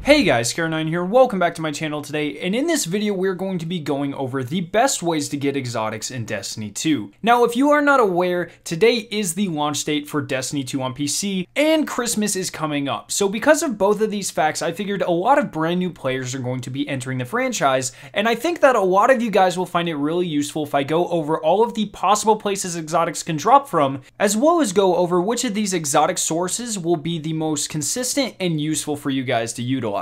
Hey guys, Karen9 here, welcome back to my channel today, and in this video we're going to be going over the best ways to get exotics in Destiny 2. Now if you are not aware, today is the launch date for Destiny 2 on PC, and Christmas is coming up. So because of both of these facts, I figured a lot of brand new players are going to be entering the franchise, and I think that a lot of you guys will find it really useful if I go over all of the possible places exotics can drop from, as well as go over which of these exotic sources will be the most consistent and useful for you guys to utilize.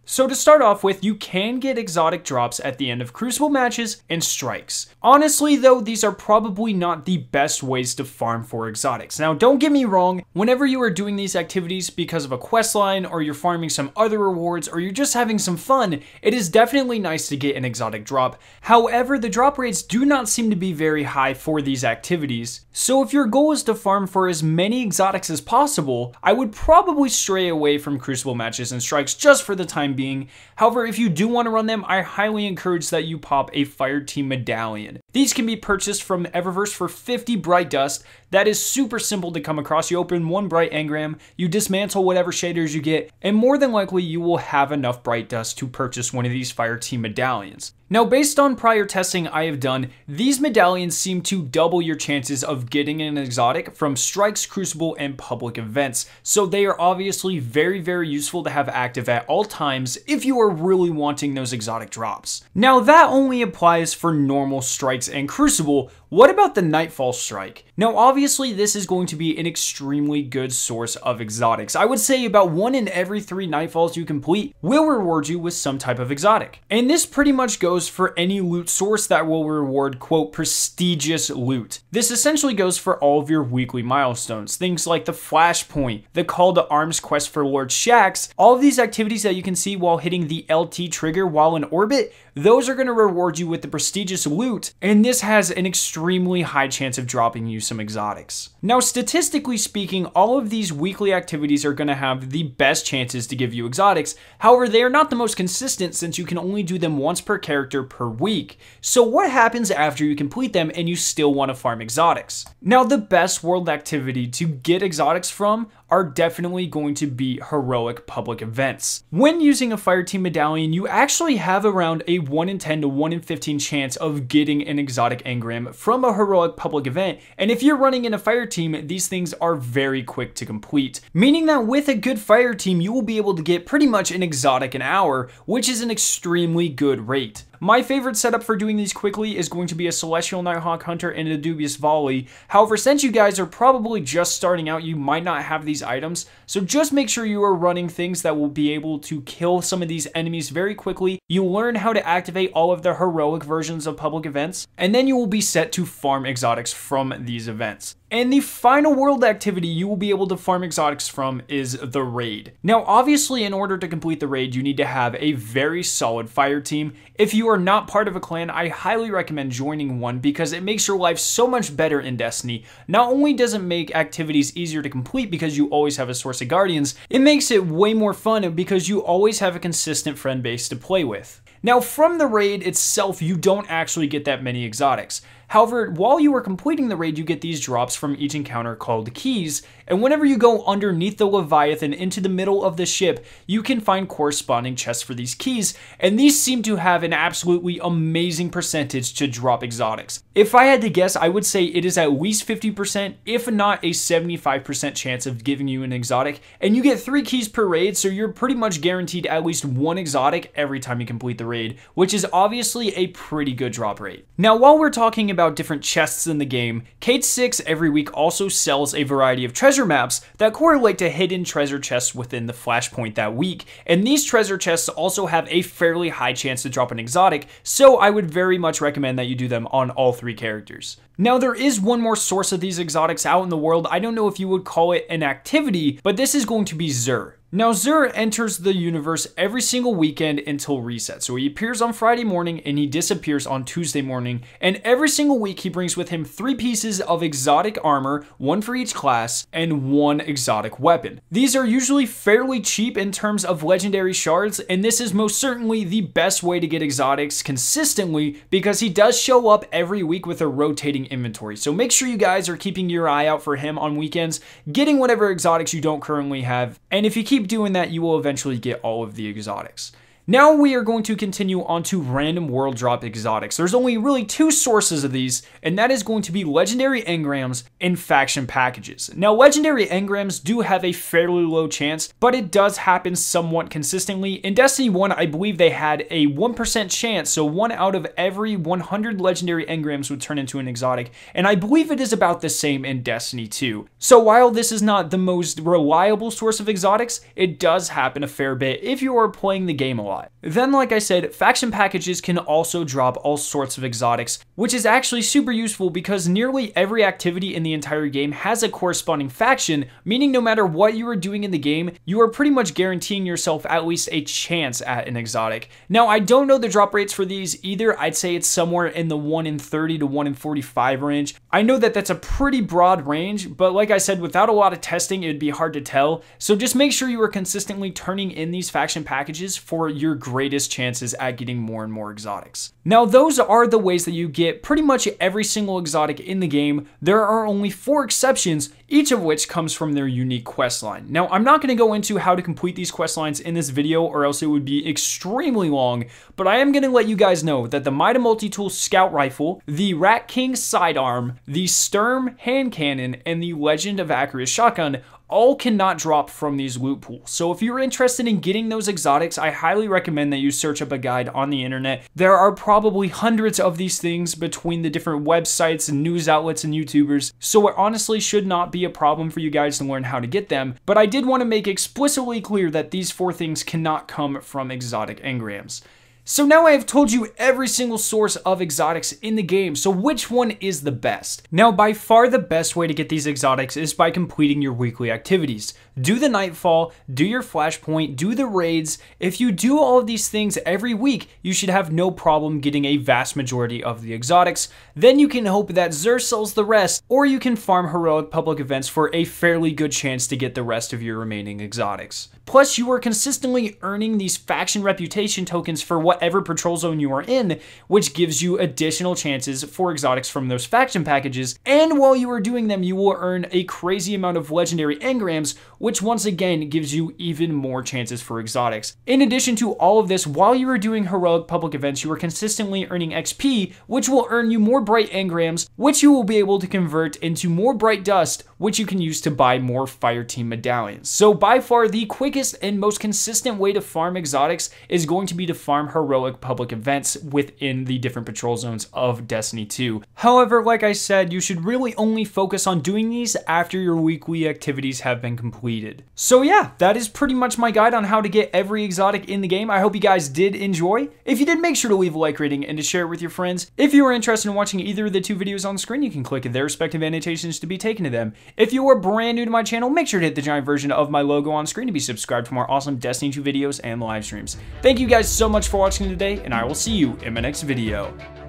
So to start off with, you can get exotic drops at the end of Crucible matches and strikes. Honestly though, these are probably not the best ways to farm for exotics. Now don't get me wrong, whenever you are doing these activities because of a quest line, or you're farming some other rewards, or you're just having some fun, it is definitely nice to get an exotic drop. However, the drop rates do not seem to be very high for these activities. So if your goal is to farm for as many exotics as possible, I would probably stray away from Crucible matches and strikes just for the time being. However, if you do want to run them, I highly encourage that you pop a Fireteam Medallion. These can be purchased from Eververse for 50 Bright Dust. That is super simple to come across. You open one Bright Engram, you dismantle whatever shaders you get, and more than likely you will have enough Bright Dust to purchase one of these Fireteam Medallions. Now, based on prior testing I have done, these medallions seem to double your chances of getting an exotic from strikes, Crucible, and public events. So they are obviously very, very useful to have active at all times if you are really wanting those exotic drops. Now, that only applies for normal strikes and Crucible. What about the Nightfall Strike? Now, obviously, this is going to be an extremely good source of exotics. I would say about 1 in every 3 Nightfalls you complete will reward you with some type of exotic. And this pretty much goes for any loot source that will reward, quote, prestigious loot. This essentially goes for all of your weekly milestones, things like the Flashpoint, the Call to Arms quest for Lord Shaxx. All of these activities that you can see while hitting the LT trigger while in orbit, those are going to reward you with the prestigious loot, and this has an extremely high chance of dropping you some exotics. Now, statistically speaking, all of these weekly activities are going to have the best chances to give you exotics. However, they are not the most consistent since you can only do them once per character per week. So what happens after you complete them and you still want to farm exotics? Now, the best world activity to get exotics from are definitely going to be heroic public events. When using a Fireteam Medallion, you actually have around a 1 in 10 to 1 in 15 chance of getting an exotic engram from a heroic public event, and if you're running in a fire team, these things are very quick to complete, meaning that with a good fire team, you will be able to get pretty much an exotic an hour, which is an extremely good rate. My favorite setup for doing these quickly is going to be a Celestial Nighthawk Hunter and a Dubious Volley. However, since you guys are probably just starting out, you might not have these items, so just make sure you are running things that will be able to kill some of these enemies very quickly. You'll learn how to activate all of the heroic versions of public events, and then you will be set to farm exotics from these events. And the final world activity you will be able to farm exotics from is the raid. Now, obviously, in order to complete the raid, you need to have a very solid fire team. If you are not part of a clan, I highly recommend joining one because it makes your life so much better in Destiny. Not only does it make activities easier to complete because you always have a source of guardians, it makes it way more fun because you always have a consistent friend base to play with. Now, from the raid itself, you don't actually get that many exotics. However, while you are completing the raid, you get these drops from each encounter called keys, and whenever you go underneath the Leviathan into the middle of the ship, you can find corresponding chests for these keys, and these seem to have an absolutely amazing percentage to drop exotics. If I had to guess, I would say it is at least 50%, if not a 75% chance of giving you an exotic, and you get 3 keys per raid, so you're pretty much guaranteed at least 1 exotic every time you complete the raid, which is obviously a pretty good drop rate. Now, while we're talking about different chests in the game, Cade 6 every week also sells a variety of treasure maps that correlate to hidden treasure chests within the Flashpoint that week, and these treasure chests also have a fairly high chance to drop an exotic, so I would very much recommend that you do them on all 3 characters. Now, there is one more source of these exotics out in the world. I don't know if you would call it an activity, but this is going to be Xur. Now, Xur enters the universe every single weekend until reset. So he appears on Friday morning and he disappears on Tuesday morning. And every single week he brings with him 3 pieces of exotic armor, 1 for each class, and 1 exotic weapon. These are usually fairly cheap in terms of legendary shards, and this is most certainly the best way to get exotics consistently because he does show up every week with a rotating inventory. So make sure you guys are keeping your eye out for him on weekends, getting whatever exotics you don't currently have. And if you keep keep doing that, you will eventually get all of the exotics. Now we are going to continue on to random world drop exotics. There's only really two sources of these, and that is going to be legendary engrams and faction packages. Now legendary engrams do have a fairly low chance, but it does happen somewhat consistently. In Destiny 1, I believe they had a 1% chance, so 1 out of every 100 legendary engrams would turn into an exotic, and I believe it is about the same in Destiny 2. So while this is not the most reliable source of exotics, it does happen a fair bit if you are playing the game a lot. Then, like I said, faction packages can also drop all sorts of exotics, which is actually super useful because nearly every activity in the entire game has a corresponding faction, meaning no matter what you are doing in the game, you are pretty much guaranteeing yourself at least a chance at an exotic. Now, I don't know the drop rates for these either. I'd say it's somewhere in the 1 in 30 to 1 in 45 range. I know that that's a pretty broad range, but like I said, without a lot of testing, it'd be hard to tell. So just make sure you are consistently turning in these faction packages for your greatest chances at getting more and more exotics. Now, those are the ways that you get pretty much every single exotic in the game. There are only 4 exceptions, each of which comes from their unique questline. Now, I'm not going to go into how to complete these questlines in this video or else it would be extremely long, but I am going to let you guys know that the Mida Multi-Tool Scout Rifle, the Rat King Sidearm, the Sturm Hand Cannon, and the Legend of Acarius Shotgun all cannot drop from these loot pools. So if you're interested in getting those exotics, I highly recommend that you search up a guide on the internet. There are probably hundreds of these things between the different websites and news outlets and YouTubers, so it honestly should not be a problem for you guys to learn how to get them, but I did want to make explicitly clear that these 4 things cannot come from exotic engrams. So now I have told you every single source of exotics in the game, so which one is the best? Now, by far the best way to get these exotics is by completing your weekly activities. Do the Nightfall, do your Flashpoint, do the raids. If you do all of these things every week, you should have no problem getting a vast majority of the exotics. Then you can hope that Xur sells the rest, or you can farm heroic public events for a fairly good chance to get the rest of your remaining exotics. Plus, you are consistently earning these faction reputation tokens for whatever patrol zone you are in, which gives you additional chances for exotics from those faction packages. And while you are doing them, you will earn a crazy amount of legendary engrams, which once again gives you even more chances for exotics. In addition to all of this, while you are doing heroic public events, you are consistently earning XP, which will earn you more bright engrams, which you will be able to convert into more bright dust, which you can use to buy more fireteam medallions. So by far the quickest and most consistent way to farm exotics is going to be to farm heroic public events within the different patrol zones of Destiny 2. However, like I said, you should really only focus on doing these after your weekly activities have been completed. So yeah, that is pretty much my guide on how to get every exotic in the game. I hope you guys did enjoy. If you did, make sure to leave a like rating and to share it with your friends. If you are interested in watching either of the 2 videos on screen, you can click their respective annotations to be taken to them. If you are brand new to my channel, make sure to hit the giant version of my logo on screen to be subscribed for more awesome Destiny 2 videos and live streams. Thank you guys so much for watching today, and I will see you in my next video.